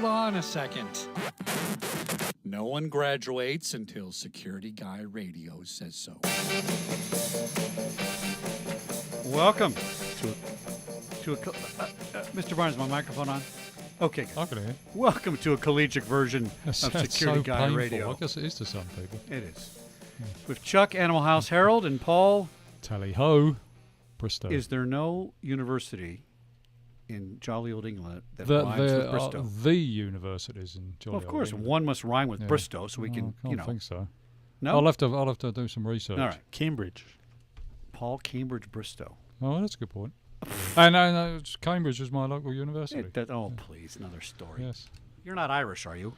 Hold on a second. No one graduates until Security Guy Radio says so. Welcome to a Mr. Barnes, is my microphone on? Okay, good. I can hear. Welcome to a collegiate version of Security so Guy painful. Radio. I guess it is to some people. It is. With Chuck, Animal House Herald, and Paul. Tally ho, Bristow. Is there no university in jolly old England that rhymes with Bristow? The universities in jolly Well, of course, old England. one must rhyme with Yeah. Bristow, so we can, I don't think so. No? I'll have to do some research. All right. Cambridge. Paul, Cambridge, Bristow. Oh, that's a good point. No, Cambridge is my local university. Please, another story. Yes. You're not Irish, are you?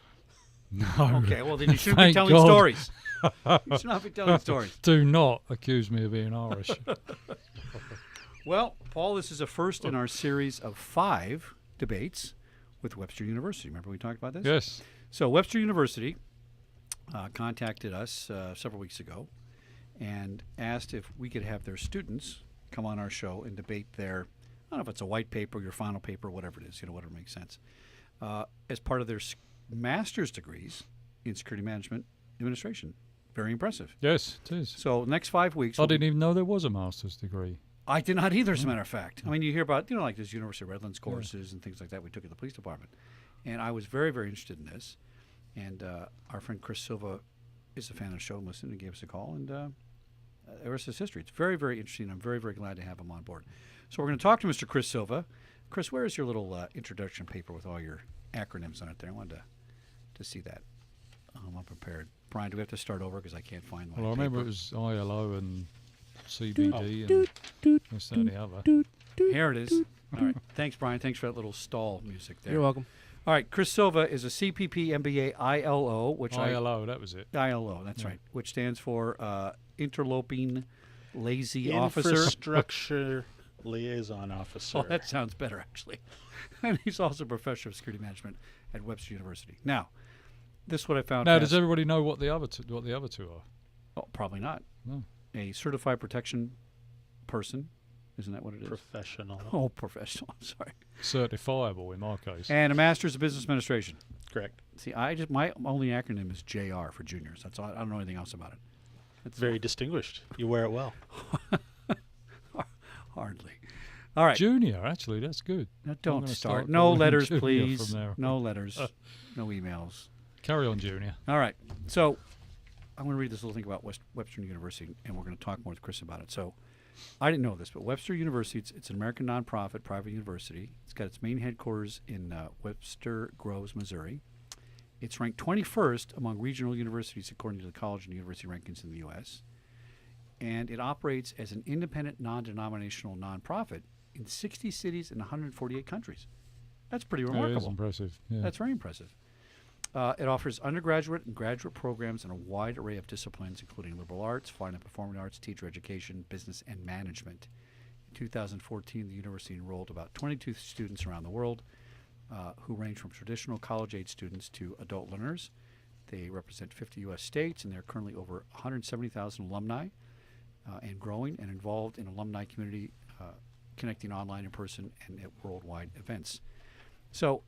No. Okay, well, then you shouldn't be Thank telling God. stories. You should not be telling stories. Do not accuse me of being Irish. Well, Paul, this is a first in our series of 5 debates with Webster University. Remember we talked about this? Yes. So Webster University contacted us several weeks ago and asked if we could have their students come on our show and debate their, I don't know if it's a white paper, your final paper, whatever it is, whatever makes sense, as part of their master's degrees in security management administration. Very impressive. Yes, it is. So next 5 weeks. I didn't even know there was a master's degree. I did not either, as a matter of fact. I mean, you hear about, like those University of Redlands courses and things like that we took at the police department. And I was very, very interested in this. And our friend Chris Silva is a fan of the show and listened and gave us a call. And the rest is history. It's very, very interesting. I'm very, very glad to have him on board. So we're going to talk to Mr. Chris Silva. Chris, where is your little introduction paper with all your acronyms on it there? I wanted to see that. I'm unprepared. Brian, do we have to start over because I can't find my Well, I remember paper? it was ILO and CBD and this, that, and the other. Here it is. All right. Thanks, Brian. Thanks for that little stall music there. You're welcome. All right. Chris Silva is a CPP MBA ILO, which ILO, that was it. ILO, that's right, which stands for Interloping Lazy Officer. Infrastructure Liaison Officer. Oh, that sounds better, actually. And he's also a professor of security management at Webster University. Now, this is what I found. Now, does everybody know what the other two are? Oh, probably not. No. A certified protection person. Isn't that what it is? Professional. Oh, professional. I'm sorry. Certifiable in my case. And a master's of business administration. Correct. See, my only acronym is JR for juniors. That's all. I don't know anything else about it. It's very distinguished. You wear it well. Hardly. All right. Junior, actually, that's good. Now, don't gonna start. start No calling letters, Junior please. from there. No letters. No emails. Carry on, Junior. All right. So I'm going to read this little thing about Webster University, and we're going to talk more with Chris about it. So I didn't know this, but Webster University, it's an American nonprofit private university. It's got its main headquarters in Webster Groves, Missouri. It's ranked 21st among regional universities according to the college and university rankings in the U.S., and it operates as an independent, non-denominational nonprofit in 60 cities and 148 countries. That's pretty remarkable. That is impressive. Yeah. That's very impressive. It offers undergraduate and graduate programs in a wide array of disciplines, including liberal arts, fine and performing arts, teacher education, business, and management. In 2014, the university enrolled about 22 students around the world who range from traditional college-age students to adult learners. They represent 50 U.S. states, and there are currently over 170,000 alumni and growing and involved in alumni community, connecting online, in person, and at worldwide events. So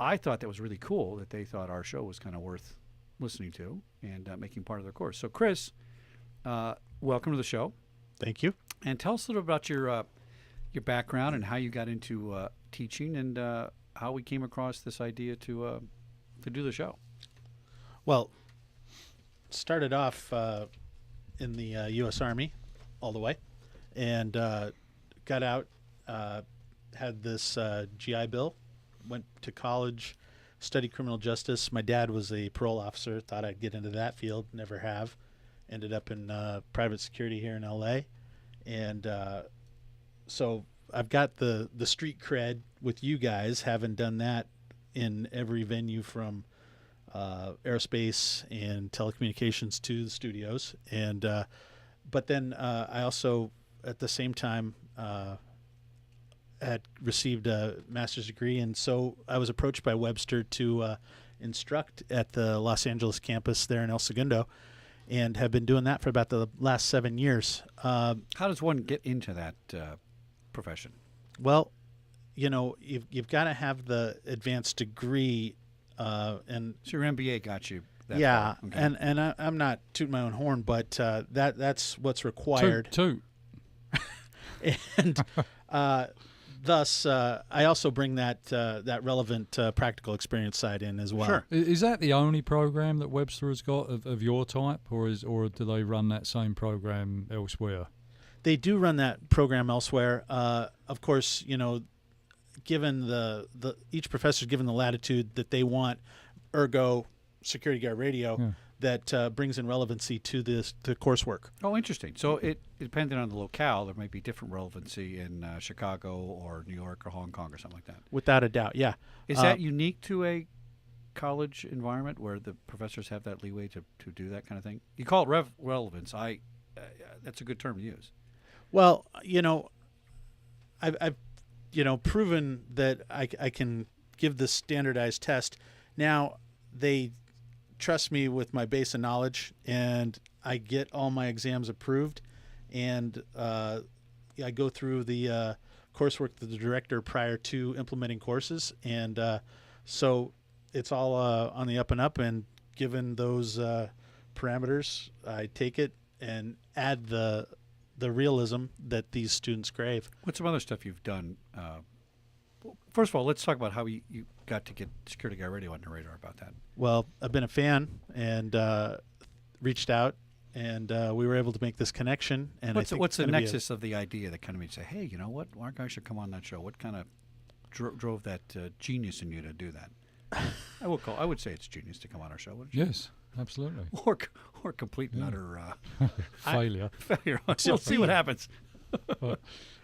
I thought that was really cool that they thought our show was kind of worth listening to and making part of their course. So, Chris, welcome to the show. Thank you. And tell us a little about your background and how you got into teaching and how we came across this idea to do the show. Well, started off in the U.S. Army all the way, and got out, had this GI Bill, went to college, studied criminal justice. My dad was a parole officer, thought I'd get into that field, never have. Ended up in private security here in L.A., and so I've got the street cred with you guys, having done that in every venue from aerospace and telecommunications to the studios. And but then I also, at the same time, had received a master's degree, and so I was approached by Webster to instruct at the Los Angeles campus there in El Segundo, and have been doing that for about the last 7 years. How does one get into that profession? Well, you've got to have the advanced degree, and So your MBA got you that yeah, far. Okay. and I'm not tooting my own horn, but that's what's required. Two. And thus, I also bring that relevant practical experience side in as well. Sure. Is that the only program that Webster has got of your type, or do they run that same program elsewhere? They do run that program elsewhere. Of course, given the each professor is given the latitude that they want, ergo security guard radio, that brings in relevancy to the coursework. Oh, interesting. So depending on the locale, there might be different relevancy in Chicago or New York or Hong Kong or something like that. Without a doubt, yeah. Is that unique to a college environment where the professors have that leeway to do that kind of thing? You call it relevance. That's a good term to use. Well, I've proven that I can give the standardized test. Now they trust me with my base of knowledge, and I get all my exams approved, and I go through the coursework with the director prior to implementing courses, and so it's all on the up and up. And given those parameters, I take it and add the realism that these students crave. What's some other stuff you've done? First of all, let's talk about how you got to get Security Guy Radio on the radar about that. Well, I've been a fan and reached out, and we were able to make this connection. And What's it's the gonna be nexus of the idea that kind of made you say, hey, you know what, our guy should come on that show? What kind of drove that genius in you to do that? I would say it's genius to come on our show, wouldn't you? Yes, absolutely. Or complete and utter Failure. failure. We'll see what happens.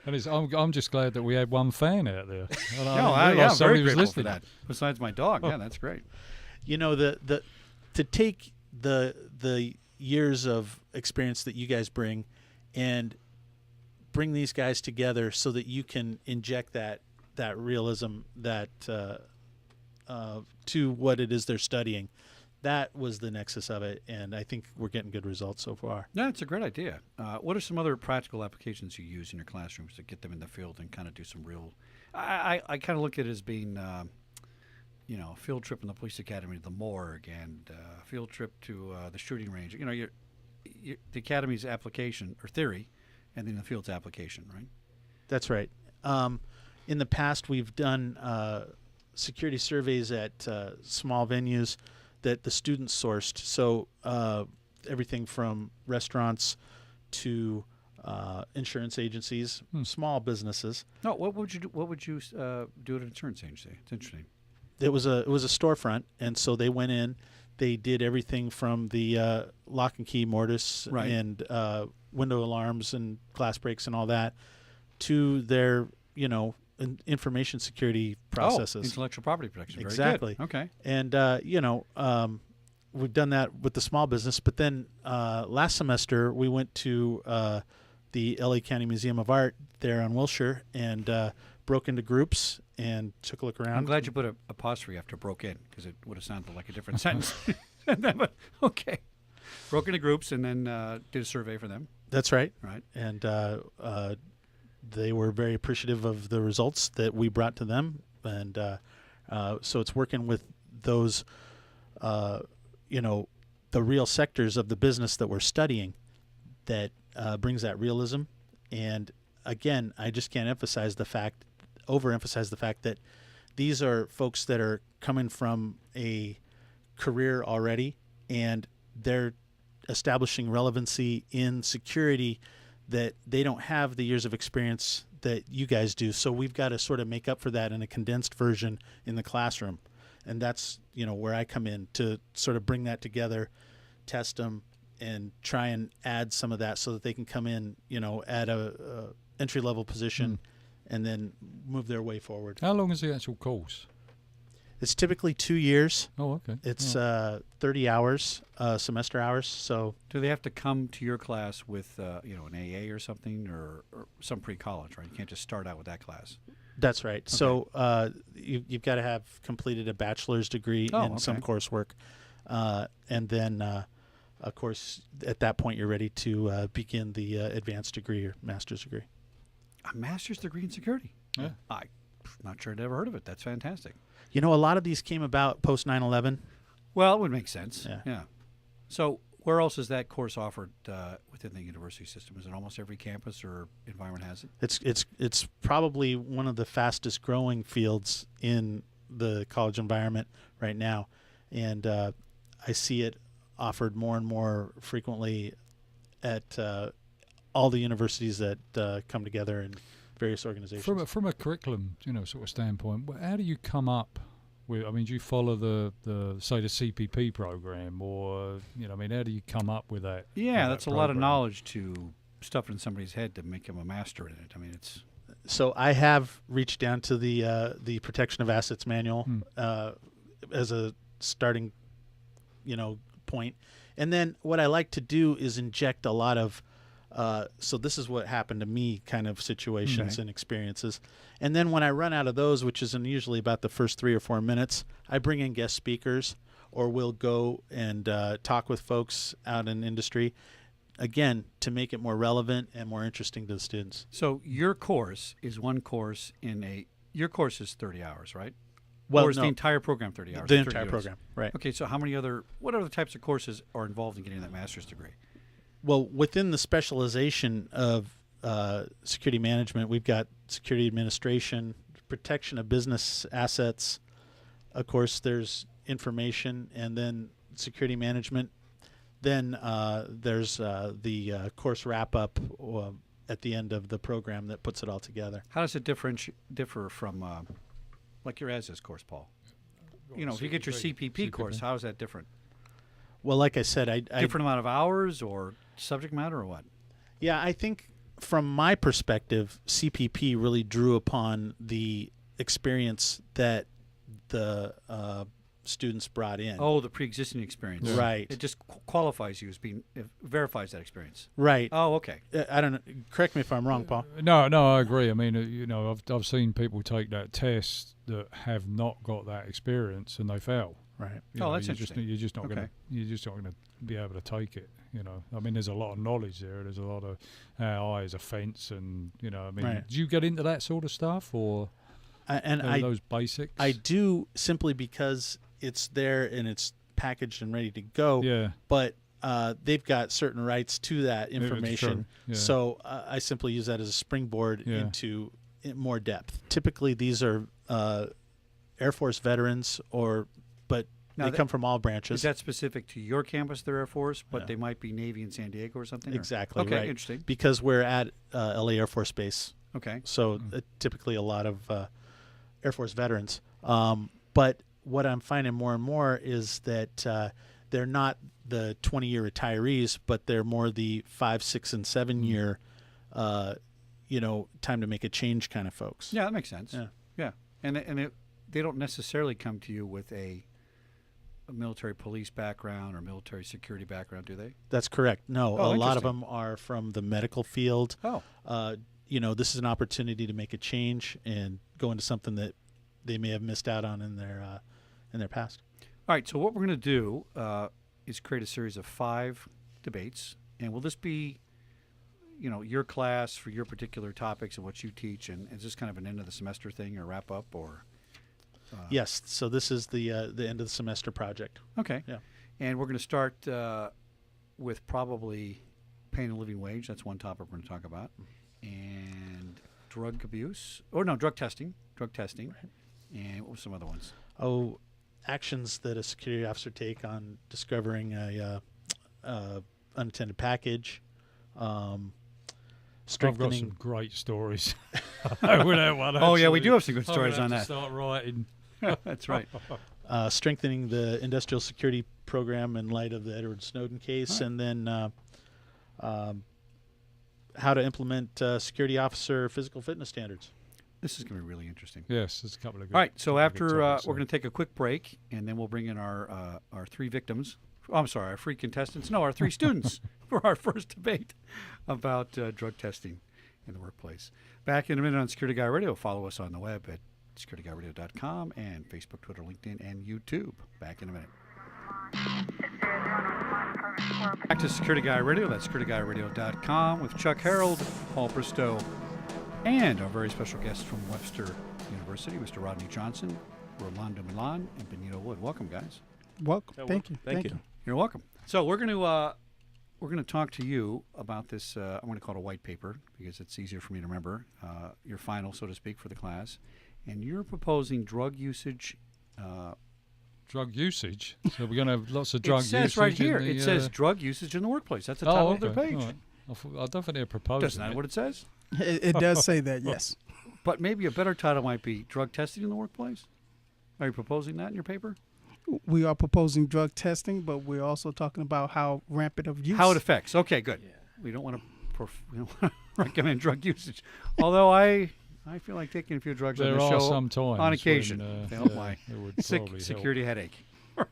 And I'm just glad that we had one fan out there. And I'm very he was grateful for listening. that. Besides my dog, yeah, that's great. to take the years of experience that you guys bring and bring these guys together so that you can inject that realism that to what it is they're studying. That was the nexus of it, and I think we're getting good results so far. Yeah, it's a great idea. What are some other practical applications you use in your classrooms to get them in the field and kind of do some real? I kind of look at it as being, a field trip in the police academy to the morgue and field trip to the shooting range. The academy's application or theory, and then the field's application, right? That's right. In the past, we've done security surveys at small venues that the students sourced. So everything from restaurants to insurance agencies, small businesses. No, what would you do? What would you do at an insurance agency? It's interesting. It was a storefront, and so they went in. They did everything from the lock and key mortise Right. and window alarms and glass breaks and all that to their information security processes. Oh, intellectual property protection. Very Exactly. good. Okay. And we've done that with the small business. But then last semester we went to the LA County Museum of Art there on Wilshire and broke into groups and took a look around. I'm glad you put a apostrophe after broke in because it would have sounded like a different sentence. But, okay. Broke into groups and then did a survey for them. That's right. Right. And they were very appreciative of the results that we brought to them. And so it's working with those, the real sectors of the business that we're studying that brings that realism. And again, I just can't overemphasize the fact that these are folks that are coming from a career already, and they're establishing relevancy in security that they don't have the years of experience that you guys do. So we've got to sort of make up for that in a condensed version in the classroom. And that's, where I come in to sort of bring that together, test them, and try and add some of that so that they can come in, at a entry-level position and then move their way forward. How long is the actual course? It's typically 2 years. Oh, okay. It's 30 hours, semester hours. So Do they have to come to your class with, an AA or something or some pre-college, right? You can't just start out with that class. that's right. Okay. So you've got to have completed a bachelor's degree in some coursework. And then, of course, at that point, you're ready to begin the advanced degree or master's degree. A master's degree in security? Yeah. not sure I'd ever heard of it. That's fantastic. You know, a lot of these came about post 9/11. Well, it would make sense. Yeah. So where else is that course offered within the university system? Is it almost every campus or environment has it? It's probably one of the fastest growing fields in the college environment right now, and I see it offered more and more frequently at all the universities that come together in various organizations. From a curriculum, sort of standpoint, how do you come up with? I mean, do you follow the say the CPP program, or how do you come up with that? Yeah, that's a lot of program? knowledge to stuff in somebody's head to make them a master in it. I mean, it's So I have reached down to the Protection of Assets Manual as a starting, point, and then what I like to do is inject a lot of. So this is what happened to me kind of situations and experiences. And then when I run out of those, which is usually about the first 3 or 4 minutes, I bring in guest speakers, or we'll go and talk with folks out in industry, again, to make it more relevant and more interesting to the students. so your course is one course your course is 30 hours, right? Well, or is no, the entire program 30 hours? the 30 entire units? program, right. Okay, so what other types of courses are involved in getting that master's degree? Well, within the specialization of security management, we've got security administration, protection of business assets. Of course, there's information, and then security management. Then there's the course wrap-up at the end of the program that puts it all together. How does it differ from like your ASIS course, Paul? If you get your CPP course, how is that different? Well, like I said, I Different amount of hours or subject matter or what? Yeah, I think from my perspective, CPP really drew upon the experience that the students brought in. Oh, the pre-existing experience. Right. It just qualifies you as being, it verifies that experience. Right. Oh, okay. I don't know. Correct me if I'm wrong, Paul. No, I agree. I mean, I've seen people take that test that have not got that experience and they fail. Right. That's interesting. You're just not gonna be able to take it. I mean, there's a lot of knowledge there. There's a lot of eye is a fence, and Right. do you get into that sort of stuff, or those basics? I do, simply because it's there and it's packaged and ready to go. Yeah. But they've got certain rights to that It's information. true. Yeah. So I simply use that as a springboard into more depth. Typically, these are Air Force veterans, but Now they come from all branches. Is that specific to your campus, the Air Force, but Yeah. they might be Navy in San Diego or something? Exactly. Okay, right. interesting. Because we're at LA Air Force Base. Okay. So typically a lot of Air Force veterans. But what I'm finding more and more is that they're not the 20-year retirees, but they're more the 5, 6, and 7-year, time to make a change kind of folks. Yeah, that makes sense. Yeah. And they don't necessarily come to you with a military police background or military security background, do they? That's correct. No, Oh, a lot of interesting. them are from the medical field. Oh. This is an opportunity to make a change and go into something that they may have missed out on in their past. All right, so what we're going to do is create a series of 5 debates, and will this be, your class for your particular topics and what you teach, and is this kind of an end of the semester thing or wrap up or? Yes, so this is the end of the semester project. Okay. Yeah. And we're going to start with probably paying a living wage. That's one topic we're going to talk about. And drug abuse. Oh, no, drug testing. Right. And what were some other ones? Oh, actions that a security officer take on discovering a unattended package. I've got Strengthening. some great stories. With that one, Oh, yeah, we actually. do have some good I'm stories gonna on have that. to start writing. That's right. Strengthening the industrial security program in light of the Edward Snowden case, Right. and then how to implement security officer physical fitness standards. This is going to be really interesting. Yes, there's a couple of good. All right, so couple of after good topics we're there. going to take a quick break, and then we'll bring in our 3 victims. Oh, I'm sorry, our 3 contestants. No, our 3 students for our first debate about drug testing in the workplace. Back in a minute on Security Guy Radio. Follow us on the web at securityguyradio.com and Facebook, Twitter, LinkedIn, and YouTube. Back in a minute. Back to Security Guy Radio. That's securityguyradio.com with Chuck Harold, Paul Bristow, and our very special guest from Webster University, Mr. Rodney Johnson, Rolando Milan, and Benito Wood. Welcome, guys. Welcome. Thank you. Thank you. You're welcome. So we're going to talk to you about this. I'm going to call it a white paper because it's easier for me to remember. Your final, so to speak, for the class, and you're proposing drug usage. Drug usage. So we're going to have lots of drug usage. It says right here. in the, It says drug usage in the workplace. That's the title of their page. All right. I don't think they're proposing. Isn't that it. what it says? It does say that, yes. But maybe a better title might be drug testing in the workplace. Are you proposing that in your paper? We are proposing drug testing, but we're also talking about how rampant of use. How it affects. Okay, good. Yeah. We don't want to recommend drug usage. Although I feel like taking a few drugs on There the are show some times on occasion. when, to help yeah, my it would probably help. security headache. All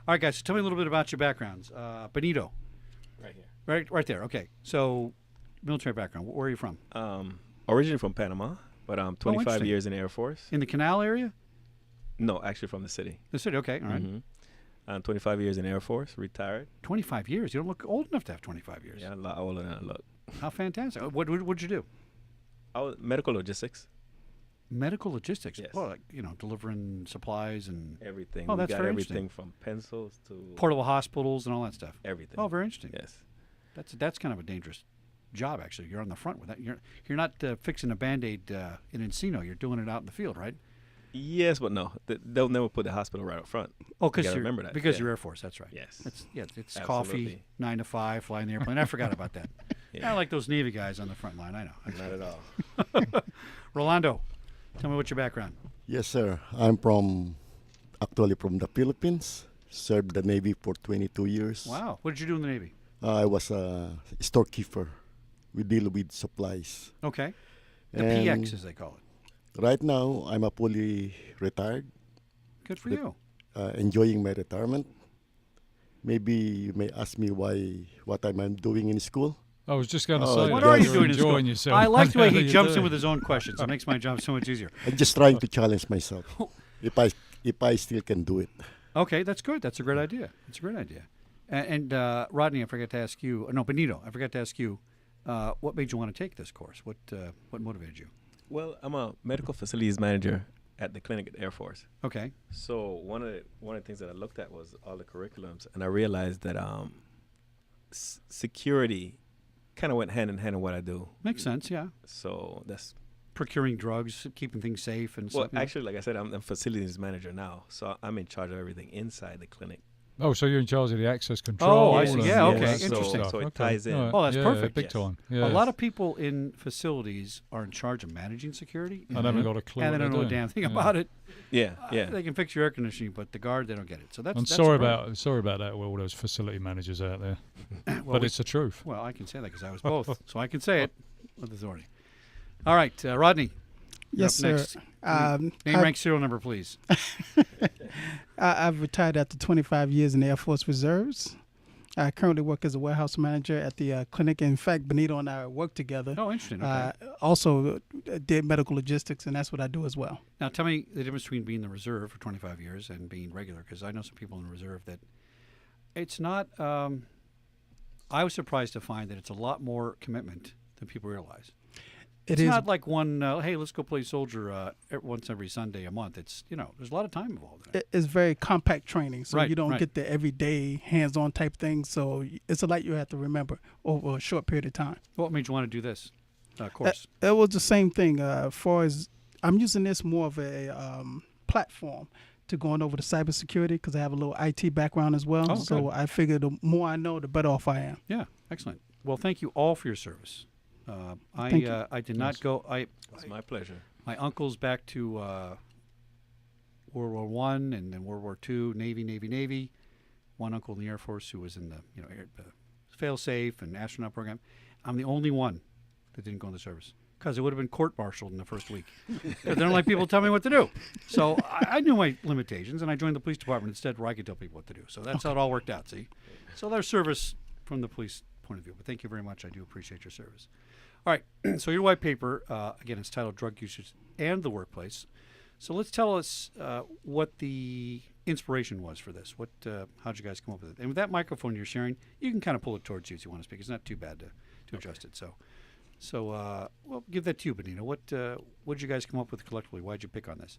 right, guys. So tell me a little bit about your backgrounds. Benito, Right here. right there. Okay. So military background. Where are you from? Originally from Panama, but 25 interesting. years in the Air Force. In the Canal area? No, actually from the city. The city. Okay. All right. Mm-hmm. 25 years in the Air Force, retired. 25 years. You don't look old enough to have 25 years. Yeah, a lot older than I look. How fantastic. What'd you do? I was medical logistics, Medical logistics. Yes. Well, like, delivering supplies and everything. Oh, We that's got very everything interesting. from pencils to portable hospitals and all that stuff. everything. Oh, very interesting. Yes. That's kind of a dangerous job, actually. You're on the front with that. You're not fixing a Band-Aid in Encino. You're doing it out in the field, right? Yes, but no. They'll never put the hospital right up front. Oh, You because gotta you're remember that. because Yeah. you're Air Force. That's right. Yes. It's coffee, Absolutely. 9 to 5, flying the airplane. I forgot about that. Yeah. I like those Navy guys on the front line. I know. Not at all. Rolando, tell me what's your background. Yes, sir. I'm actually from the Philippines. Served the Navy for 22 years. Wow. What did you do in the Navy? I was a storekeeper. We deal with supplies. Okay. The And PX, as they call it. Right now, I'm a fully retired, Good for the- you. enjoying my retirement. Maybe you may ask me what I'm doing in school. I was just going to Oh, say, what that are you you're doing in school? enjoying yourself. I like the way he You're jumps in doing- with his own questions. It makes my job so much easier. I'm just trying to challenge myself. If I still can do it. Okay, that's good. That's a great idea. It's a great idea. And Rodney, I forgot to ask you. No, Benito, I forgot to ask you. What made you want to take this course? What motivated you? Well, I'm a medical facilities manager at the clinic at the Air Force. Okay. So one of the things that I looked at was all the curriculums, and I realized that security kind of went hand in hand in what I do. Makes sense, yeah. So that's Procuring drugs, keeping things safe, and well, stuff. actually, like I said, I'm a facilities manager now, so I'm in charge of everything inside the clinic. Oh, so you're in charge of the access control. I see. and- Yeah, okay. Yes. Interesting. So it Okay. ties in. All right. Oh, that's Yeah, perfect. Big Yes. time. A Yeah. lot of people in facilities are in charge of managing security, I haven't got a clue. and they what don't know they're a damn doing. thing Yeah. about it. Yeah, yeah. They can fix your air conditioning, but the guard, they don't get it. So that's. I'm that's sorry brilliant. about that. All those facility managers out there, Well, but we- it's the truth. Well, I can say that because I was both, so I can say it with authority. All right, Rodney. You're Yes, up sir. next. Name, I've- rank, serial number, please. I've retired after 25 years in the Air Force Reserves. I currently work as a warehouse manager at the clinic. In fact, Benito and I work together. Oh, interesting. Okay. Also did medical logistics, and that's what I do as well. Now, tell me the difference between being in the reserve for 25 years and being regular, because I know some people in the reserve that it's not. I was surprised to find that it's a lot more commitment than people realize. It's It is. not like one, hey, let's go play soldier once every Sunday a month. It's, there's a lot of time involved in it. It's very compact training, so Right, you don't right. get the everyday hands-on type thing. So it's a lot you have to remember over a short period of time. What made you want to do this course? It was the same thing. Far as I'm using this more of a platform to going over to cybersecurity because I have a little IT background as well. Oh, so good. I figured the more I know, the better off I am. Yeah, excellent. Well, thank you all for your service. Thank you. I did not go. It's my pleasure. My uncle's back to World War One and then World War II, Navy. One uncle in the Air Force who was in the fail-safe and astronaut program. I'm the only one that didn't go in the service because it would have been court-martialed in the first week. 'Cause they don't like people to tell me what to do. So I knew my limitations, and I joined the police department instead, where I could tell people what to do. So that's how it all worked out. See, so there's service from the police point of view. But thank you very much. I do appreciate your service. All right, so your white paper, again, it's titled Drug Usage and the Workplace. So let's tell us what the inspiration was for this. How'd you guys come up with it? And with that microphone you're sharing, you can kind of pull it towards you if you want to speak. It's not too bad to adjust it. So So, well, give that to you, Benito. What did you guys come up with collectively? Why'd you pick on this?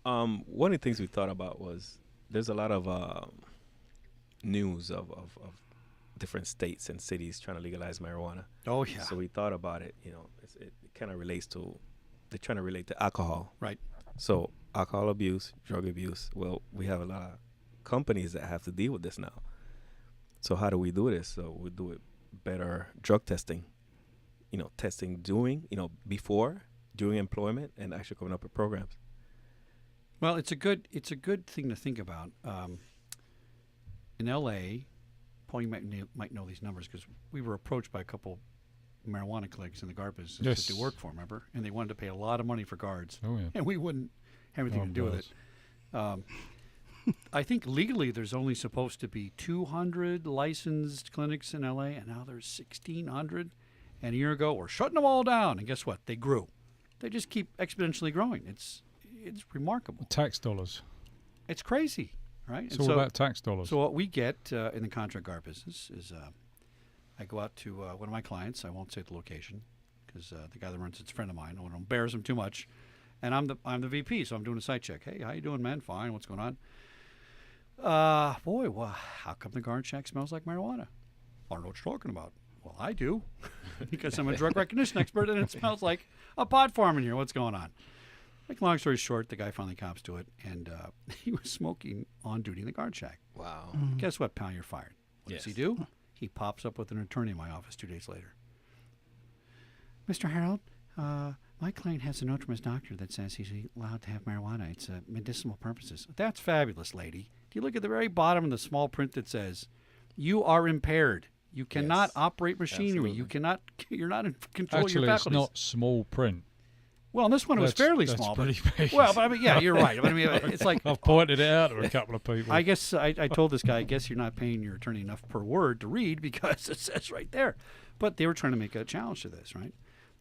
One of the things we thought about was there's a lot of news of different states and cities trying to legalize marijuana. Oh, yeah. So we thought about it. It kind of relates to they're trying to relate to alcohol. Right. So alcohol abuse, drug abuse. Well, we have a lot of companies that have to deal with this now. So how do we do this? So we do it better drug testing. Testing before, during employment, and actually coming up with programs. Well, it's a good thing to think about. In L.A., Paul, you might know these numbers because we were approached by a couple marijuana clinics in the guard business to do work for, remember? And they wanted to pay a lot of money for guards. Oh, yeah. And we wouldn't have anything to do with it. I think legally there's only supposed to be 200 licensed clinics in L.A., and now there's 1,600. And a year ago, we're shutting them all down. And guess what? They grew. They just keep exponentially growing. It's remarkable. Tax dollars. It's crazy, right? It's all about tax dollars. So what we get in the contract guard business is I go out to one of my clients. I won't say the location because the guy that runs it's a friend of mine. I don't embarrass him too much. And I'm the VP, so I'm doing a site check. Hey, how you doing, man? Fine. What's going on? How come the guard shack smells like marijuana? I don't know what you're talking about. Well, I do, because I'm a drug recognition expert, and it smells like a pot farm in here. What's going on? Like, long story short, the guy finally cops to it, and he was smoking on duty in the guard shack. Wow. Guess what, pal? You're fired. What does he do? He pops up with an attorney in my office 2 days later. Mr. Harold, my client has a note from his doctor that says he's allowed to have marijuana. It's medicinal purposes. That's fabulous, lady. Do you look at the very bottom of the small print that says, you are impaired. You cannot operate machinery. Absolutely. You're not in control Actually, of your it's faculties. not small print. Well, in this one it was fairly That's small. pretty big. Well, but I mean, yeah, you're right. But I mean, it's like I've pointed it out to a couple of people. I guess I told this guy, I guess you're not paying your attorney enough per word to read because it says right there. But they were trying to make a challenge to this, right?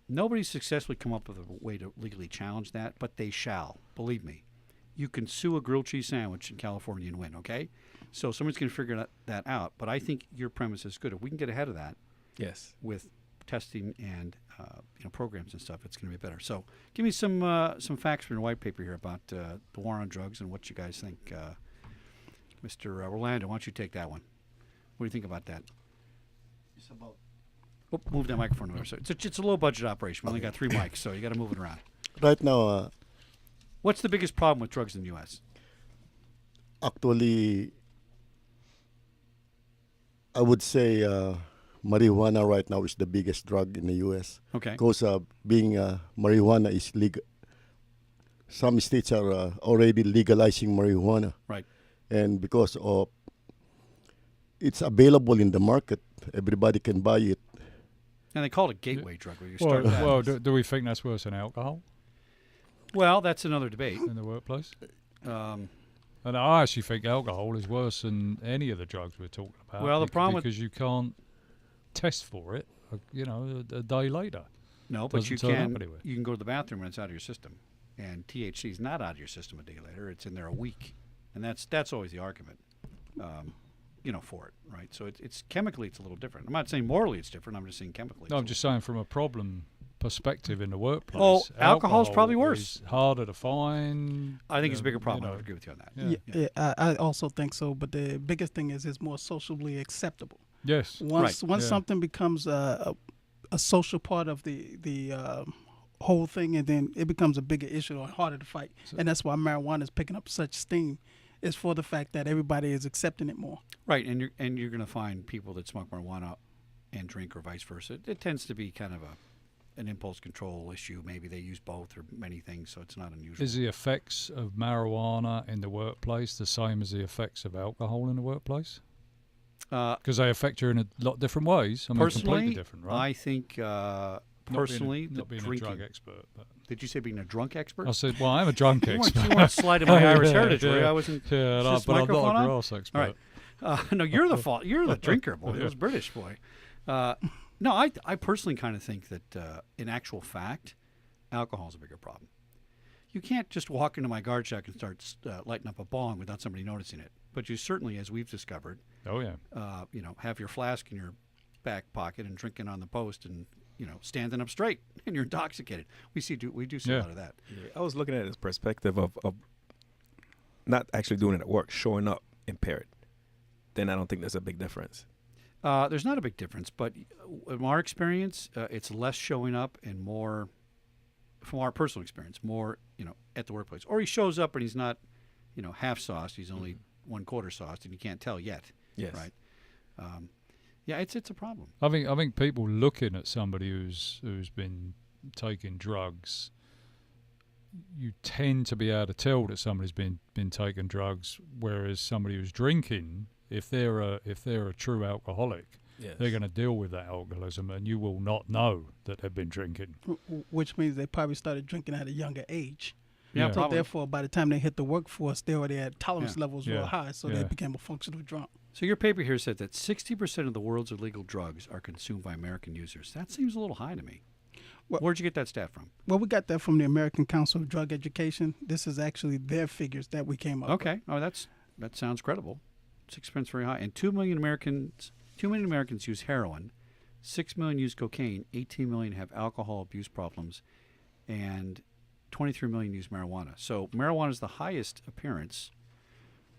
Nobody's successfully come up with a way to legally challenge that, but they shall. Believe me. You can sue a grilled cheese sandwich in California and win, okay? So somebody's going to figure that out. But I think your premise is good. If we can get ahead of that with testing and programs and stuff, it's going to be better. So give me some facts from your white paper here about the war on drugs and what you guys think. Mr. Rolando, why don't you take that one? What do you think about that? It's about Move that microphone over. So it's a low-budget operation. We only got 3 mics, so you got to move it around. Right now, What's the biggest problem with drugs in the U.S.? actually, I would say marijuana right now is the biggest drug in the U.S. Okay. Because being marijuana is legal. Some states are already legalizing marijuana. Right. And because of it's available in the market, everybody can buy it. And they call it a gateway drug where you start that. Well, do we think that's worse than alcohol Well, that's another debate. in the workplace? Um, And I actually think alcohol is worse than any of the drugs we're talking about. Well, the problem with- because you can't test for it, a day later. no, but you Doesn't turn can up anywhere. you can go to the bathroom and it's out of your system. And THC is not out of your system a day later. It's in there a week. And that's always the argument, for it, right? So it's chemically it's a little different. I'm not saying morally it's different. I'm just saying chemically. No, I'm just saying from a problem perspective in the workplace. Oh, alcohol's probably alcohol worse. is harder to find. I think it's a bigger you problem. I know. would agree with you on that. Yeah. I also think so. But the biggest thing is it's more socially acceptable. Yes. Once Yeah. something becomes a social part of the whole thing, and then it becomes a bigger issue and harder to fight. And that's why marijuana is picking up such steam. Is for the fact that everybody is accepting it more. Right, and you're going to find people that smoke marijuana and drink, or vice versa. It tends to be kind of an impulse control issue. Maybe they use both or many things, so it's not unusual. Is the effects of marijuana in the workplace the same as the effects of alcohol in the workplace? Because they affect you in a lot different ways. I mean, Personally, completely different, right? I think Not being drinking. a drug expert, but Did you say being a drunk expert? I said, well, I'm a drunk you expert. want to slide in my Irish Yeah, heritage, yeah. were you? I wasn't. Yeah, is no, this but I'm microphone not a on? gross expert. All right. No, you're the fault. You're the drinker, boy. It was British, boy. No, I personally kind of think that, in actual fact, alcohol is a bigger problem. You can't just walk into my guard shack and start lighting up a bong without somebody noticing it. But you certainly, as we've discovered, Oh, yeah. have your flask in your back pocket and drinking on the post and standing up straight and you're intoxicated. We do see a lot of that. Yeah, I was looking at it as perspective of not actually doing it at work, showing up impaired. Then I don't think there's a big difference. There's not a big difference, but in our experience, it's less showing up and more, from our personal experience, more, at the workplace. Or he shows up and he's not, half sauced. He's only 1/4 sauced, and you can't tell yet. Yes. Right. Yeah, it's a problem. I think people looking at somebody who's been taking drugs, you tend to be able to tell that somebody's been taking drugs, whereas somebody who's drinking, if they're a true alcoholic, Yes. they're going to deal with that alcoholism, and you will not know that they've been drinking. Which means they probably started drinking at a younger age. Yeah, Yeah. So probably. therefore, by the time they hit the workforce, they already had tolerance levels real Yeah. high, so Yeah. they became a functional drunk. So your paper here said that 60% of the world's illegal drugs are consumed by American users. That seems a little high to me. Well- Where'd you get that stat from? Well, we got that from the American Council of Drug Education. This is actually their figures that we came up with. Okay. Oh, that sounds credible. 6% is very high. And 2 million Americans use heroin. 6 million use cocaine. 18 million have alcohol abuse problems, and 23 million use marijuana. So marijuana is the highest appearance.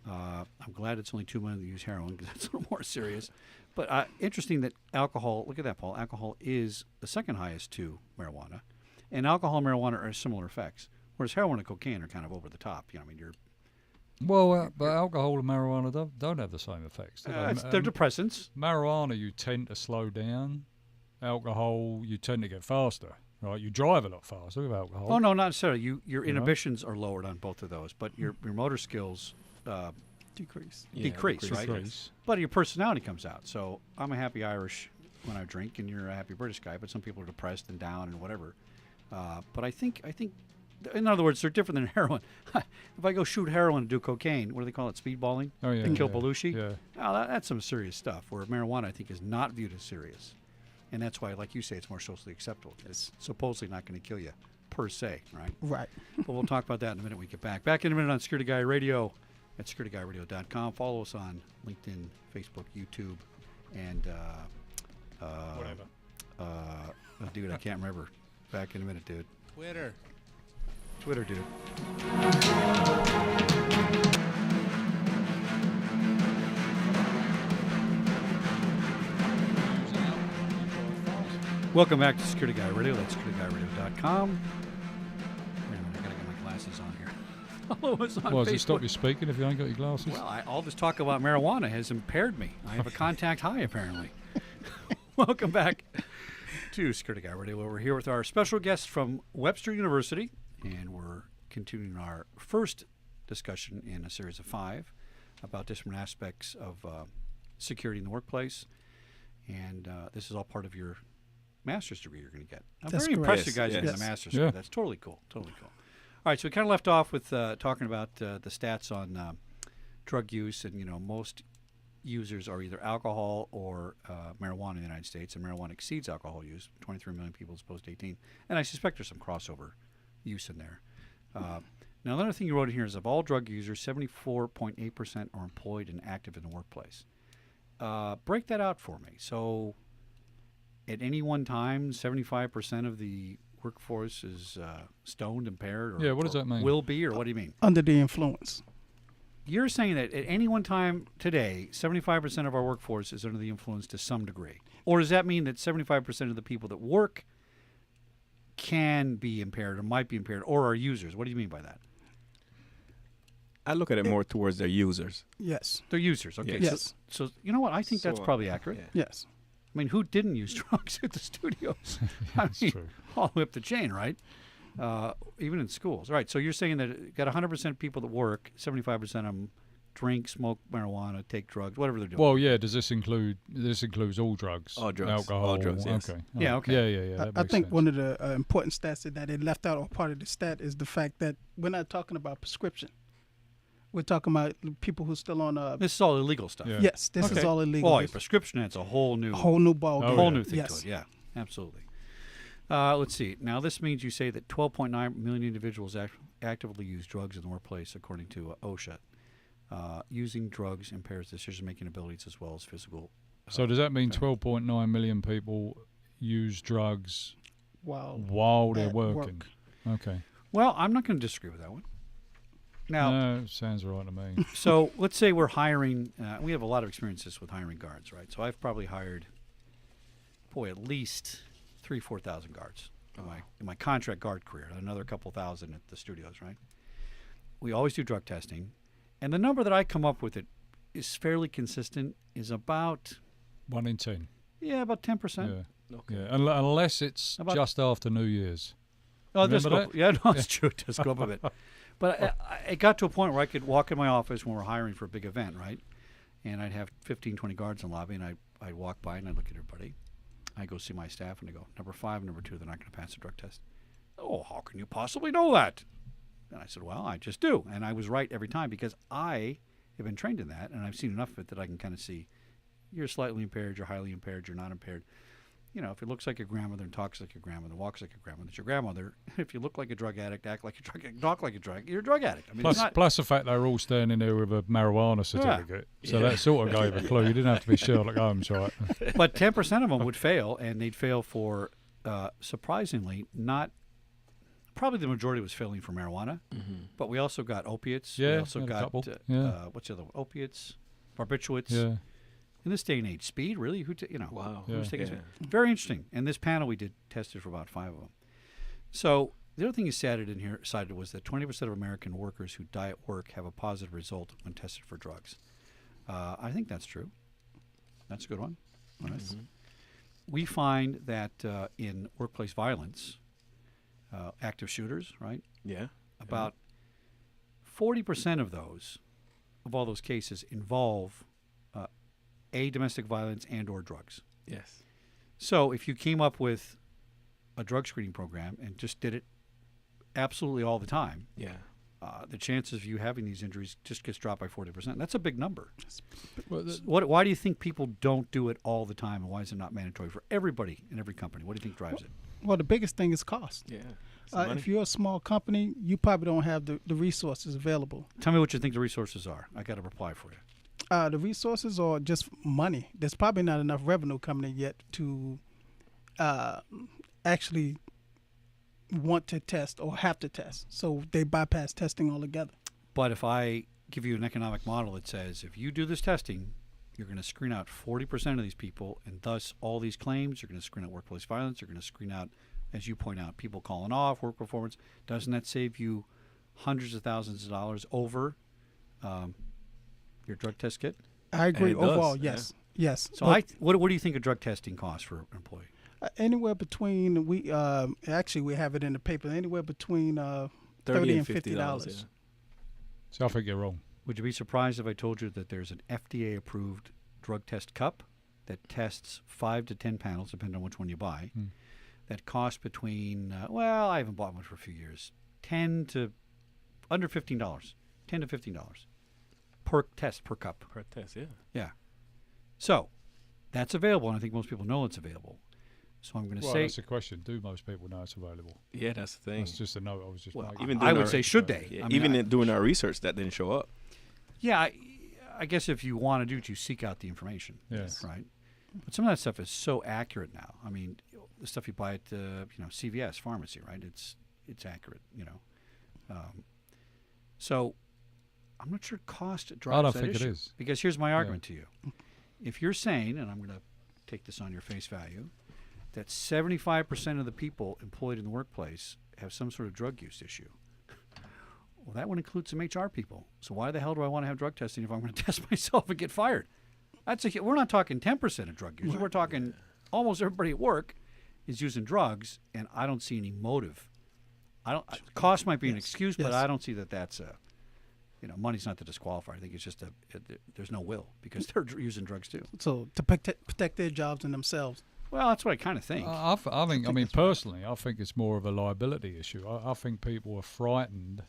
I'm glad it's only 2 million that use heroin because that's a little more serious. But interesting that alcohol. Look at that, Paul. Alcohol is the second highest to marijuana, and alcohol and marijuana are similar effects. Whereas heroin and cocaine are kind of over the top. You're Well, but alcohol and marijuana don't have the same effects. Do they? they're depressants. Marijuana, you tend to slow down. Alcohol, you tend to get faster. Right, you drive a lot faster with alcohol. Oh no, not necessarily. Your You know? inhibitions are lowered on both of those, but your motor skills Decrease. decrease, right? Decrease. But your personality comes out. So I'm a happy Irish when I drink, and you're a happy British guy. But some people are depressed and down and whatever. But I think, in other words, they're different than heroin. If I go shoot heroin and do cocaine, what do they call it? Speedballing? Oh yeah, To kill yeah, Belushi? Yeah. Oh, that's some serious stuff. Where marijuana, I think, is not viewed as serious, and that's why, like you say, it's more socially acceptable. It's supposedly not going to kill you, per se, right? Right. But we'll talk about that in a minute when we get back. Back in a minute on Security Guy Radio at securityguyradio.com. Follow us on LinkedIn, Facebook, YouTube, and Whatever. dude, I can't remember. Back in a minute, dude. Twitter, dude. Welcome back to Security Guy Radio. That's securityguyradio.com. Wait a minute, I gotta get my glasses on here. Follow us on Well, does Facebook. it stop you speaking if you ain't got your glasses? Well, all this talk about marijuana has impaired me. I have a contact high, apparently. Welcome back to Security Guy Radio, where we're here with our special guest from Webster University, and we're continuing our first discussion in a series of 5 about different aspects of security in the workplace. And this is all part of your master's degree you're going to get. I'm That's very impressed you correct. guys are Yes, getting a yes. master's Yeah. degree. That's totally cool. Totally cool. All right, so we kind of left off with talking about the stats on drug use, and most users are either alcohol or marijuana in the United States, and marijuana exceeds alcohol use. 23 million people as opposed to 18, and I suspect there's some crossover use in there. Now, another thing you wrote in here is of all drug users, 74.8% are employed and active in the workplace. Break that out for me. So, at any one time, 75% of the workforce is stoned, impaired, or Yeah, what does or that mean? Will be, or what do you mean? Under the influence. You're saying that at any one time today, 75% of our workforce is under the influence to some degree, or does that mean that 75% of the people that work can be impaired, or might be impaired, or are users? What do you mean by that? I look at it more towards their users. Yes. They're users. Okay. Yes. So you know what? I think that's So, probably accurate. yeah. Yes. I mean, who didn't use drugs at the studios? I That's mean, true. all the way up the chain, right? Even in schools. All right, so you're saying that you got 100% people that work, 75% of them drink, smoke marijuana, take drugs, whatever they're doing. Well, yeah. Does this includes all drugs? All drugs. Alcohol. All drugs, yes. Okay. Yeah, Alright. okay. Yeah. That I makes think sense. one of the important stats that they left out, or part of the stat, is the fact that we're not talking about prescription. We're talking about people who's still on This is all illegal stuff. Yeah. Yes, this is Okay. all illegal. Boy, This- prescription, that's a whole new, whole new ball Oh, game. whole yeah. new thing Yes. to it. Yeah, absolutely. Let's see. Now, this means you say that 12.9 million individuals actively use drugs in the workplace, according to OSHA. Using drugs impairs decision-making abilities as well as physical. So does that mean okay. 12.9 million people use drugs Wow. while they're At working. work. Okay. Well, I'm not going to disagree with that one. Now, No, sounds right to me. so let's say we're hiring. We have a lot of experiences with hiring guards, right? So I've probably hired, at least 4,000 guards in my contract guard career. Another couple thousand at the studios, right? We always do drug testing, and the number that I come up with is fairly consistent. Is about 1 in 10. about 10%. Yeah. Okay. Yeah. Unless it's About- just after New Year's. Oh, it does Remember go up. that? Yeah, no, it's true. It does go up a bit. But it got to a point where I could walk in my office when we're hiring for a big event, right? And I'd have 15, 20 guards in the lobby, and I'd walk by and I'd look at everybody. I'd go see my staff, and I go, number 5, number 2, they're not going to pass the drug test. Oh, how can you possibly know that? And I said, well, I just do. And I was right every time because I have been trained in that, and I've seen enough of it that I can kind of see you're slightly impaired, you're highly impaired, you're not impaired. You know, if it looks like your grandmother and talks like your grandmother, walks like your grandmother, it's your grandmother. If you look like a drug addict, act like a drug addict, talk like a drug addict, you're a drug addict. I mean, it's not, Plus the fact they were all standing there with a marijuana certificate. So that sort of gave a clue. You didn't have to be Sherlock Holmes, right? but 10% of them would fail, and they'd fail for, surprisingly, not. Probably the majority was failing for marijuana, but we also got opiates. We Yeah, also had a got couple. Yeah. what's the other one? Opiates, barbiturates. Yeah. In this day and age, speed really? Wow. Who's Yeah. taking Yeah. speed? Very interesting. And this panel we did tested for about 5 of them. So the other thing you cited was that 20% of American workers who die at work have a positive result when tested for drugs. I think that's true. That's a good one. All right. We find that in workplace violence, active shooters, right? Yeah. About 40% of all those cases involve domestic violence and or drugs. Yes. So if you came up with a drug screening program and just did it absolutely all the time, Yeah. the chances of you having these injuries just gets dropped by 40%. That's a big number. Well, Why do you think people don't do it all the time, and why is it not mandatory for everybody in every company? What do you think drives it? Well, the biggest thing is cost. Yeah. If you're a small company, you probably don't have the resources available. Tell me what you think the resources are. I got a reply for you. The resources are just money. There's probably not enough revenue coming in yet to actually want to test or have to test. So they bypass testing altogether. But if I give you an economic model that says if you do this testing, you're going to screen out 40% of these people, and thus all these claims, you're going to screen out workplace violence, you're going to screen out, as you point out, people calling off, work performance. Doesn't that save you hundreds of thousands of dollars over your drug test kit? I agree. it does, Overall, yeah. yes. Yes. So But, what do you think a drug testing costs for an employee? anywhere between, we have it in the paper, anywhere between $30 and $50. Yeah. so I think you're wrong. Would you be surprised if I told you that there's an FDA-approved drug test cup that tests 5 to 10 panels, depending on which one you buy, that costs between, I haven't bought one for a few years, $10 to under $15, $10 to $15 per test, per cup. Per test, yeah. Yeah. So that's available, and I think most people know it's available. So I'm going to Well, say, that's the question. Do most people know it's available? Yeah, that's the thing. That's just a note I was just making. even I doing would our- say, should they? Yeah, I mean, even doing our research, that didn't show up. yeah, I guess if you want to do it, you seek out the information. Yes. Right. But some of that stuff is so accurate now. I mean, the stuff you buy at CVS pharmacy, right? It's accurate. So I'm not sure cost drives I don't that think it issue. is. Because here's my argument to you: if you're saying, and I'm going to take this on your face value, that 75% of the people employed in the workplace have some sort of drug use issue. Well, that would include some HR people. So why the hell do I want to have drug testing if I'm going to test myself and get fired? We're not talking 10% of drug users. We're talking almost everybody at work is using drugs, and I don't see any motive. Cost might be an excuse, but Yes. I don't see that that's money's not the disqualifier. I think it's just there's no will because they're using drugs too. So to protect their jobs and themselves. Well, that's what I kind of think. I think. I mean, personally, I think it's more of a liability issue. I think people are frightened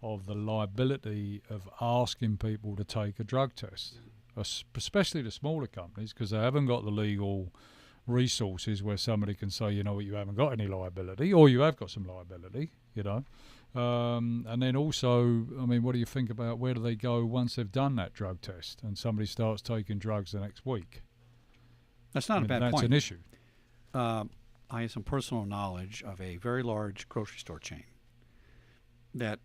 of the liability of asking people to take a drug test, especially the smaller companies, because they haven't got the legal resources where somebody can say, you haven't got any liability, or you have got some liability, And then also, I mean, what do you think about where do they go once they've done that drug test and somebody starts taking drugs the next week? That's not a bad that's point. an issue. I have some personal knowledge of a very large grocery store chain that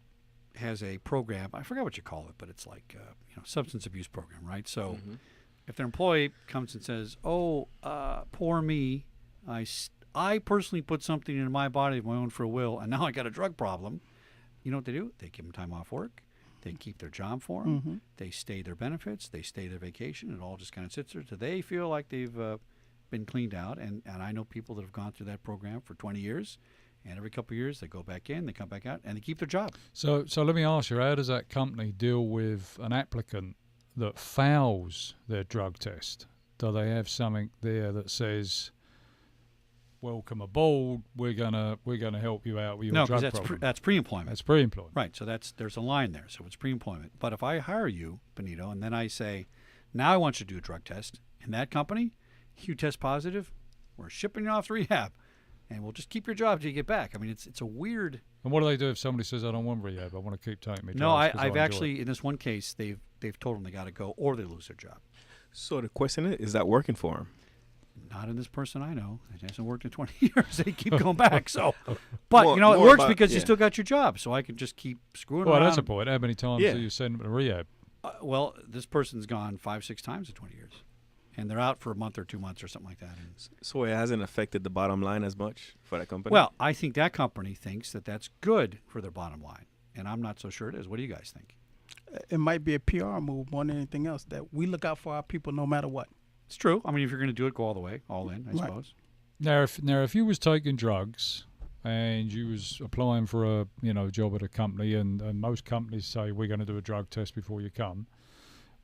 has a program. I forgot what you call it, but it's like substance abuse program, right? So if their employee comes and says, "Oh, poor me, I personally put something in my body of my own free will, and now I got a drug problem," you know what they do? They give them time off work. They keep their job for them. They stay their benefits. They stay their vacation. It all just kind of sits there. So they feel like they've been cleaned out. And I know people that have gone through that program for 20 years. And every couple of years, they go back in, they come back out, and they keep their job. So let me ask you, how does that company deal with an applicant that fails their drug test? Do they have something there that says, "Welcome aboard. We're gonna help you out with your drug problem"? No, that's pre-employment. That's pre-employment. Right. So there's a line there. So it's pre-employment. But if I hire you, Benito, and then I say, "Now I want you to do a drug test in that company, you test positive, we're shipping you off to rehab, and we'll just keep your job till you get back." I mean, it's a weird. And what do they do if somebody says, "I don't want rehab, I want to keep taking me"? No, I've actually in this one case they've told them they got to go or they lose their job. So the question is that working for him? Not in this person I know. It hasn't worked in 20 years. They keep going back. So, but More- it more works about- because you yeah. still got your job. So I can just keep screwing Well, around. that's a point. How many times Yeah. do you send them to rehab? Well, this person's gone 5-6 times in 20 years, and they're out for a month or 2 months or something like that. And So it hasn't affected the bottom line as much for that company? well, I think that company thinks that that's good for their bottom line, and I'm not so sure it is. What do you guys think? It might be a PR move more than anything else, that we look out for our people no matter what. It's true. I mean, if you're going to do it, go all the way, all in, I Right. suppose. Now, if you was taking drugs and you was applying for a job at a company, and most companies say we're going to do a drug test before you come,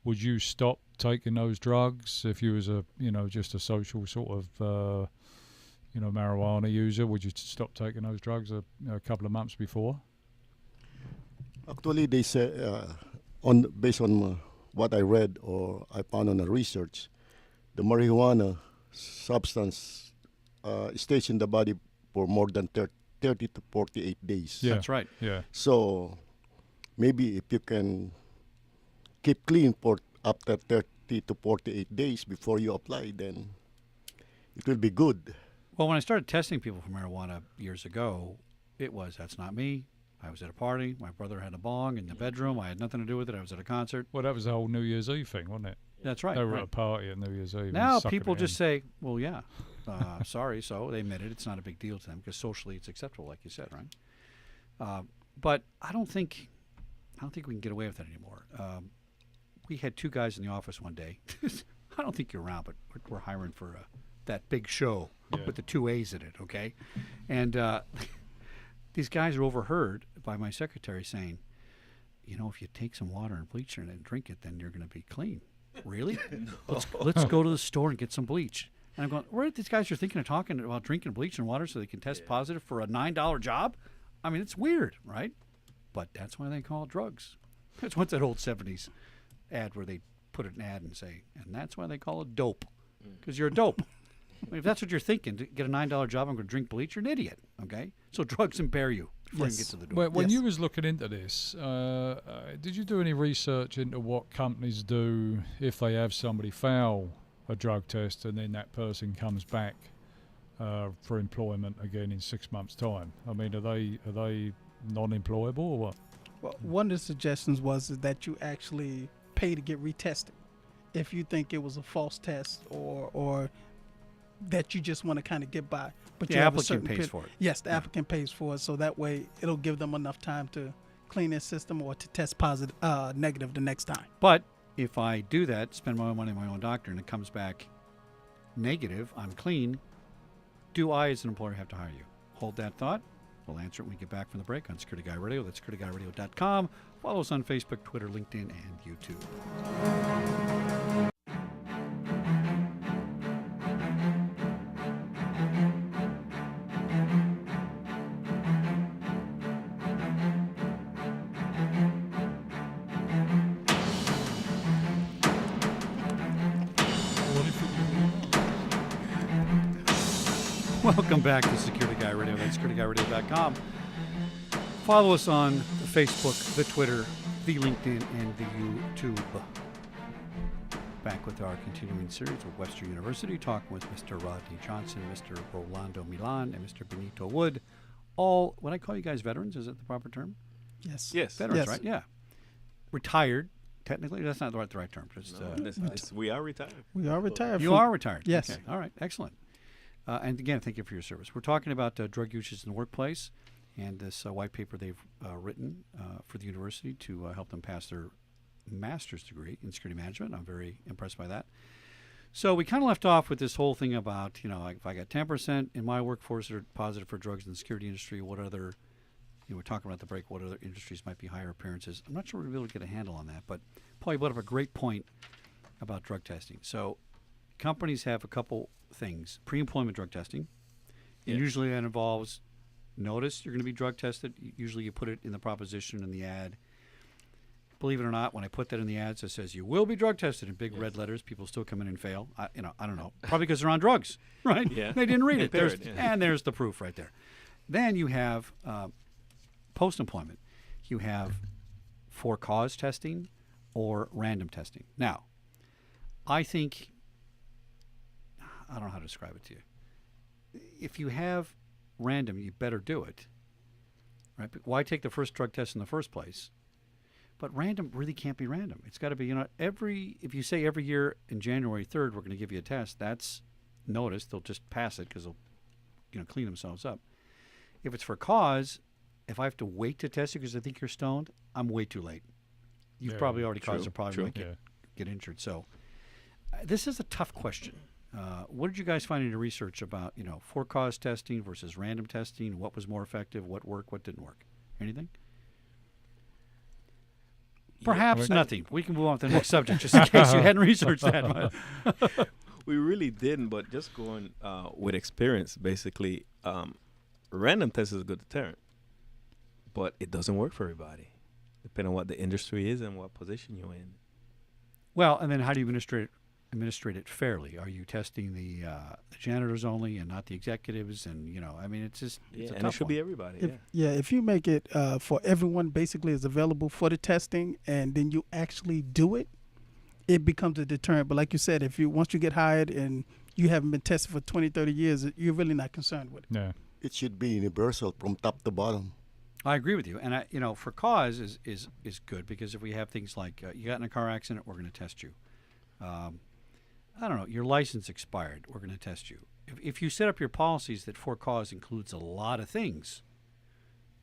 would you stop taking those drugs if you was just a social sort of marijuana user? Would you stop taking those drugs a couple of months before? Actually, they say based on what I read or I found on the research, the marijuana substance stays in the body for more than 30 to 48 days. Yeah. That's right. Yeah. So maybe if you can keep clean for after 30 to 48 days before you apply, then it will be good. Well, when I started testing people for marijuana years ago, that's not me. I was at a party. My brother had a bong in the bedroom. I had nothing to do with it. I was at a concert. Well, that was the whole New Year's Eve thing, wasn't it? That's right. They were right. at a party at New Year's Eve. Now and sucking people it just in. say, "Well, yeah, sorry." So they admit it. It's not a big deal to them because socially it's acceptable, like you said, right? But I don't think we can get away with it anymore. We had 2 guys in the office one day. I don't think you're around, but we're hiring for that big show with the 2 A's in it. Okay, and these guys are overheard by my secretary saying, "If you take some water and bleach in it and drink it, then you're going to be clean." Really? Let's go to the store and get some bleach. And I'm going, where these guys are thinking of talking about drinking bleach and water so they can test positive for a $9 job? I mean, it's weird, right? But that's why they call it drugs. It's what's that old 70s ad where they put an ad and say, and that's why they call it dope. Because you're a dope. I mean, if that's what you're thinking, to get a $9 job, I'm going to drink bleach, you're an idiot, okay? So drugs impair you before you get to the door. When you was looking into this, did you do any research into what companies do if they have somebody fail a drug test and then that person comes back for employment again in 6 months' time? I mean, are they non-employable or what? Well, one of the suggestions was that you actually pay to get retested if you think it was a false test or that you just want to kind of get by. But The you have a applicant certain pays for it. Yes, the applicant pays for it, so that way it'll give them enough time to clean their system or to test positive, negative the next time. But if I do that, spend my own money on my own doctor, and it comes back negative, I'm clean, do I as an employer have to hire you? Hold that thought. We'll answer it when we get back from the break on Security Guy Radio. That's securityguyradio.com. Follow us on Facebook, Twitter, LinkedIn, and YouTube. Welcome back to Security Guy Radio. That's securityguyradio.com. Follow us on the Facebook, the Twitter, the LinkedIn, and the YouTube. Back with our continuing series with Webster University, talking with Mr. Rodney Johnson, Mr. Rolando Milan, and Mr. Benito Wood. All, what I call you guys veterans, is that the proper term? Yes. Yes. Veterans, Yes. right? Yeah. Retired, technically. That's not the right term. Just, We are retired. We are retired. you from- are retired. Yes. Okay. All right. Excellent. And again, thank you for your service. We're talking about drug usage in the workplace and this white paper they've written for the university to help them pass their master's degree in security management. I'm very impressed by that. So we kind of left off with this whole thing about, like if I got 10% in my workforce that are positive for drugs in the security industry, what other, we're talking about the break, what other industries might be higher appearances. I'm not sure we're going to be able to get a handle on that, but Paul, you brought up a great point about drug testing. So companies have a couple things. Pre-employment drug testing. And usually that involves notice you're going to be drug tested. Usually you put it in the proposition in the ad. Believe it or not, when I put that in the ads, it says you will be drug tested in big red letters. People still come in and fail. I don't know. Probably because they're on drugs, right? Yeah. They didn't read it. Impaired, And there's the proof right there. Then you have post-employment. You have for-cause testing or random testing. Now, I think, I don't know how to describe it to you. If you have random, you better do it. Right? But why take the first drug test in the first place? But random really can't be random. It's got to be, if you say every year in January 3rd we're going to give you a test, that's notice. They'll just pass it because they'll, clean themselves up. If it's for cause, if I have to wait to test you because I think you're stoned, I'm way too late. You've probably already caused a problem. You might get injured. So this is a tough question. What did you guys find in your research about, for cause testing versus random testing? What was more effective? What worked? What didn't work? Anything? Perhaps nothing. We can move on to the next subject just in case you hadn't researched that. We really didn't, but just going with experience, basically, random test is a good deterrent, but it doesn't work for everybody, depending on what the industry is and what position you're in. Well, and then how do you administrate it fairly? Are you testing the janitors only and not the executives? And it's just it's a and tough it should one. be everybody. If you make it for everyone, basically is available for the testing, and then you actually do it, it becomes a deterrent. But like you said, once you get hired and you haven't been tested for 20, 30 years, you're really not concerned with it. Yeah. It should be universal from top to bottom. I agree with you, and for cause is good because if we have things like you got in a car accident, we're going to test you. I don't know, your license expired, we're going to test you. If you set up your policies that for cause includes a lot of things,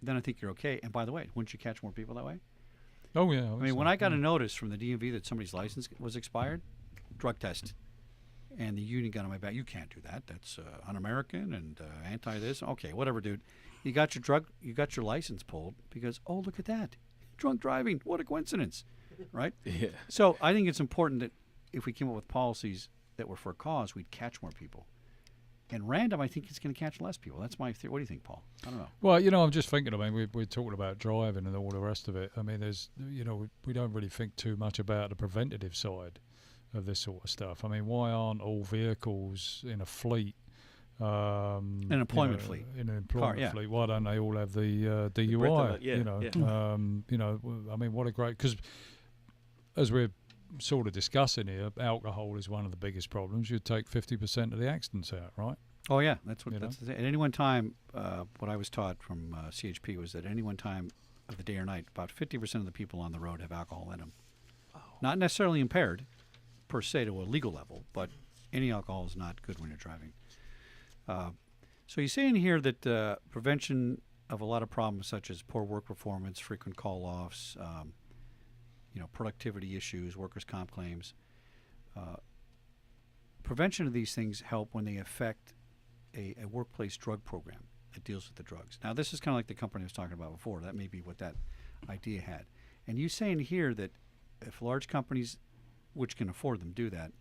then I think you're okay. And by the way, wouldn't you catch more people that way? Oh, yeah. I mean, when I got a notice from the DMV that somebody's license was expired, drug test, and the union got on my back, you can't do that. That's un-American and anti-this. Okay, whatever, dude. You got your license pulled because, oh, look at that. Drunk driving, what a coincidence, right? Yeah. So I think it's important that if we came up with policies that were for a cause, we'd catch more people. And random, I think it's going to catch less people. That's my theory. What do you think, Paul? I don't know. Well, I'm just thinking, we're talking about driving and all the rest of it. I mean, there's, we don't really think too much about the preventative side of this sort of stuff. I mean, why aren't all vehicles in a fleet, An employment fleet. in an employment Car, fleet, why don't they all have the DUI? Yeah. I mean, what a great, because as we're sort of discussing here, alcohol is one of the biggest problems. You'd take 50% of the accidents out, right? Oh yeah, that's the thing. At any one time, what I was taught from CHP was that at any one time of the day or night, about 50% of the people on the road have alcohol in them. Wow. Not necessarily impaired, per se, to a legal level, but any alcohol is not good when you're driving. So you say in here that prevention of a lot of problems such as poor work performance, frequent call-offs, productivity issues, workers' comp claims. Prevention of these things help when they affect a workplace drug program that deals with the drugs. Now, this is kind of like the company I was talking about before. That may be what that idea had. And you say in here that if large companies, which can afford them, do that,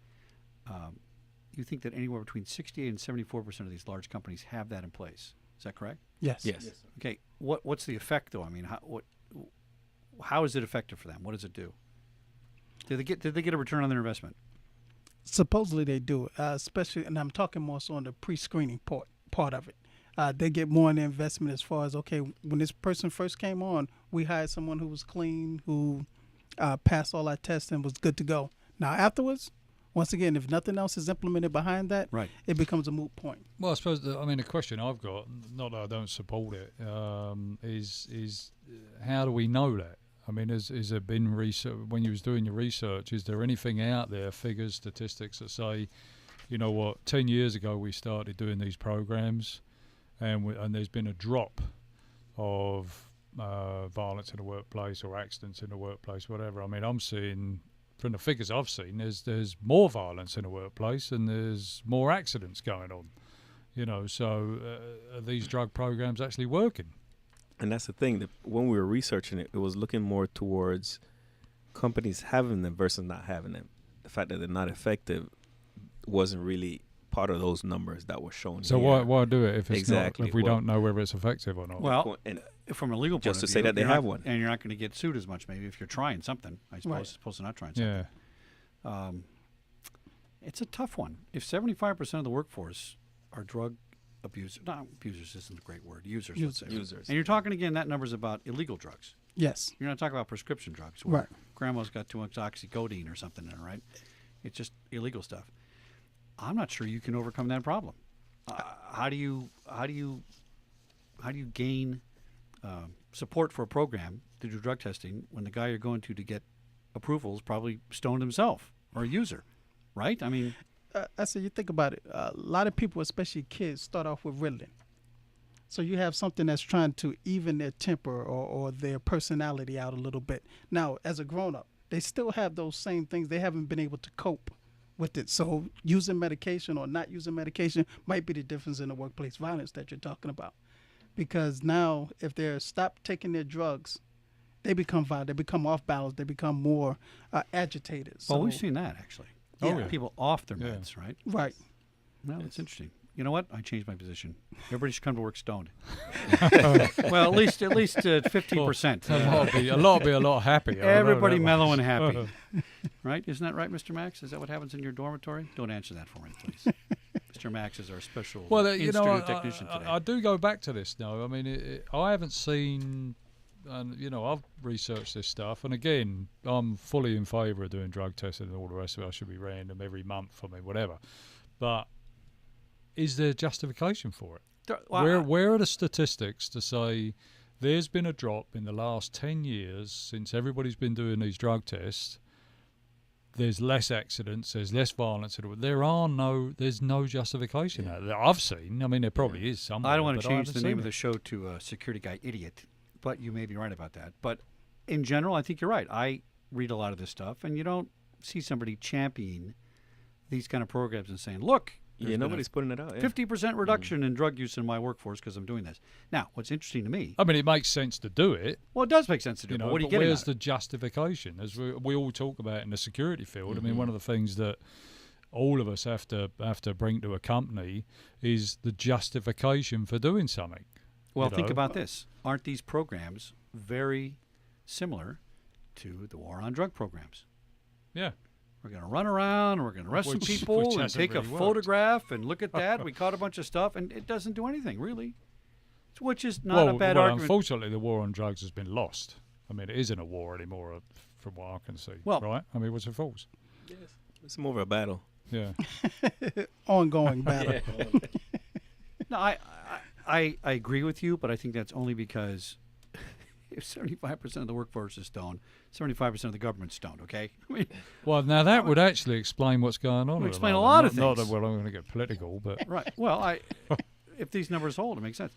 you think that anywhere between 68 and 74% of these large companies have that in place. Is that correct? Yes. Yes. Okay. What's the effect, though? I mean, how is it effective for them? What does it do? Did they get a return on their investment? Supposedly they do, especially, and I'm talking more so on the pre-screening part of it. They get more in the investment as far as, okay, when this person first came on, we hired someone who was clean, who passed all our tests and was good to go. Now afterwards, Once again, if nothing else is implemented behind that, Right. it becomes a moot point. Well, I suppose the question I've got, not that I don't support it, is how do we know that? I mean, is there been research when you was doing your research? Is there anything out there, figures, statistics that say, you know what, 10 years ago we started doing these programs, and there's been a drop of violence in the workplace or accidents in the workplace, whatever. I mean, I'm seeing from the figures I've seen, there's more violence in the workplace and there's more accidents going on. You know, so are these drug programs actually working? And that's the thing. That when we were researching it, it was looking more towards companies having them versus not having them. The fact that they're not effective wasn't really part of those numbers that were shown. So here. why do it if it's Exactly. not, if we Well- don't know whether it's effective or not? Well, And from a legal point just of to view, say that they you're have not- one. and you're not going to get sued as much maybe if you're trying something. I suppose Right. as opposed to not trying something. yeah. It's a tough one. If 75% of the workforce are drug abusers, not abusers isn't a great word, users, let's say. Users. And you're talking again, that number's about illegal drugs. Yes. You're not talking about prescription drugs where Right. grandma's got too much oxycodone or something in it, right? It's just illegal stuff. I'm not sure you can overcome that problem. How do you gain support for a program to do drug testing when the guy you're going to get approval is probably stoned himself or a user, right? I mean, I say you think about it. A lot of people, especially kids, start off with Ritalin. So you have something that's trying to even their temper or their personality out a little bit. Now, as a grown-up, they still have those same things. They haven't been able to cope with it. So using medication or not using medication might be the difference in the workplace violence that you're talking about. Because now, if they're stopped taking their drugs, they become violent. They become off balance. They become more agitated. So, well, we've seen that actually. Oh, yeah. People off their Yeah. meds, right? right. No, it's interesting. You know what? I changed my position. Everybody should come to work stoned. Well, at least 15%. A lot happier. I know Everybody that mellow much. and happy. Right? Isn't that right, Mr. Max? Is that what happens in your dormitory? Don't answer that for me, please. Mr. Max is our special Well, in-studio technician today. I do go back to this now. I mean, I haven't seen, and I've researched this stuff, and again, I'm fully in favour of doing drug testing and all the rest of it. I should be random every month, whatever. But is there justification for it? Where are the statistics to say there's been a drop in the last 10 years since everybody's been doing these drug tests? There's less accidents, there's less violence. There's no justification out there. I've seen. I mean, there probably is somewhere. I don't want but to change haven't the name seen of the show to Security Guy Idiot, but you may be right about that. But in general, I think you're right. I read a lot of this stuff, and you don't see somebody championing these kind of programs and saying, look, Yeah, nobody's putting it out. Yeah. 50% reduction in drug use in my workforce because I'm doing this. Now, what's interesting to me, I mean, it makes sense to do it. well, it does make sense to do, but what are you but getting where's at the it? justification? As we all talk about in the security field, I mean, one of the things that all of us have to bring to a company is the justification for doing something. Well, you think know? about this. Aren't these programs very similar to the war on drug programs? Yeah. We're going to run around, we're going to arrest some Which people and hasn't take a really worked. photograph and look at that. We caught a bunch of stuff, and it doesn't do anything, really. Which is not a bad argument. Unfortunately, the war on drugs has been lost. I mean, it isn't a war anymore, from what I can see. Well- right? I mean, what's it false? Yes. It's more of a battle. Yeah. Ongoing battle. No, I agree with you, but I think that's only because if 75% of the workforce is stoned, 75% of the government's stoned, okay? I mean, Well, now that would actually explain what's going on. Would at the explain a moment. lot of Not things. that I'm going to get political, but right. Well, if these numbers hold, it makes sense.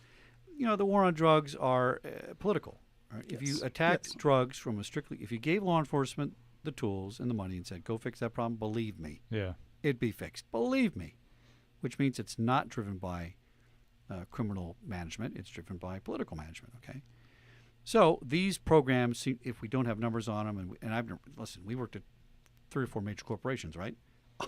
The war on drugs are political. Right? If you Yes. attack Yes. drugs from if you gave law enforcement the tools and the money and said, go fix that problem, believe me, yeah. it'd be fixed. Believe me. Which means it's not driven by criminal management. It's driven by political management, okay? So these programs, if we don't have numbers on them, listen, we worked at 3 or 4 major corporations, right?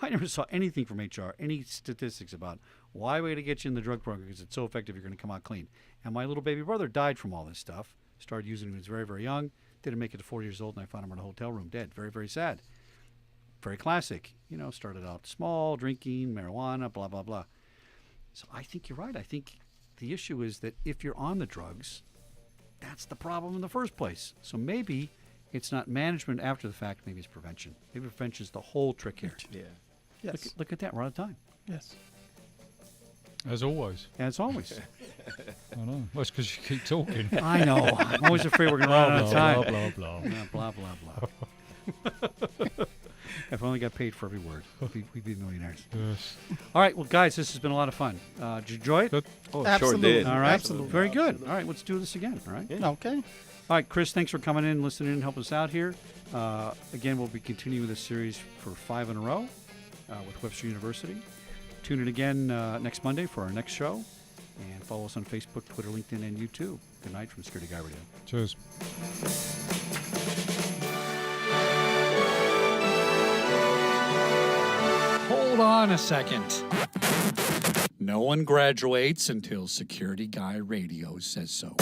I never saw anything from HR, any statistics about why we're going to get you in the drug program because it's so effective you're going to come out clean. And my little baby brother died from all this stuff. Started using it when he was very, very young. Didn't make it to 4 years old, and I found him in a hotel room dead. Very, very sad. Very classic. Started out small, drinking, marijuana, blah, blah, blah. So I think you're right. I think the issue is that if you're on the drugs, that's the problem in the first place. So maybe it's not management after the fact. Maybe it's prevention. Maybe prevention is the whole trick here. Yeah. Yes. Look at that. We're out of time. Yes. As always. As always. I know. Well, it's because you keep talking. I know. I'm always afraid we're going to run out of time. Blah, blah, blah. Blah, blah, blah. If I only got paid for every word, we'd be millionaires. Yes. All right. Well, guys, this has been a lot of fun. Did you enjoy it? Good. Oh, Absolutely. sure did. All right. Absolutely. Very good. All right. Let's do this again. All right. Yeah. Okay. All right, Chris, thanks for coming in, listening, and helping us out here. Again, we'll be continuing this series for 5 in a row with Webster University. Tune in again next Monday for our next show. And follow us on Facebook, Twitter, LinkedIn, and YouTube. Good night from Security Guy Radio. Cheers. Hold on a second. No one graduates until Security Guy Radio says so.